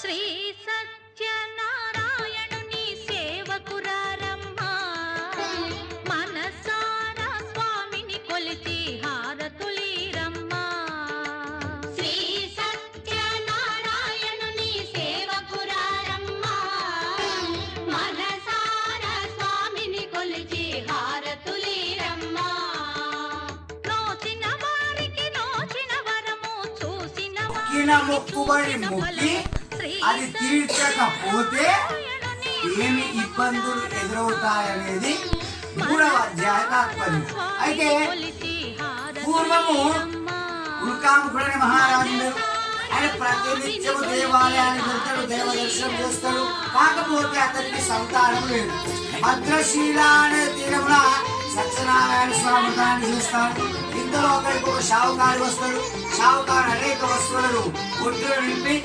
శ్రీ సత్యనారాయణుని సేవకురారమ్మా, మనసారా స్వామిని కొలిచి హారతులీరమ్మా. శ్రీ సత్యనారాయణుని సేవకురారమ్మా, మనసారా స్వామిని కొలిచి హారతులీరమ్మా. నోచిన వారికి నోచిన వరము, చూసిన మొక్కుబడి మొక్కి అది తీర్చకపోతే ఏమి ఇబ్బందులు ఎదురవుతాయనేది 3వ అధ్యాయ తాత్పర్యం. అయితే పూర్వము ఉల్కాముఖుడని మహారాజు ఆయన ప్రతినిత్యము దేవాలయానికి వెళ్తాడు, దేవ దర్శనం చేస్తాడు. కాకపోతే అతనికి సంతానం లేదు. భద్రశీల అనే తీరమున సత్యనారాయణ స్వామి వ్రతాన్ని చేస్తాడు. ఇందులో ఒకరికి ఒక షావుకారు వస్తాడు. షావుకారు అనేక వస్తువులను ఒడ్డులో నింపి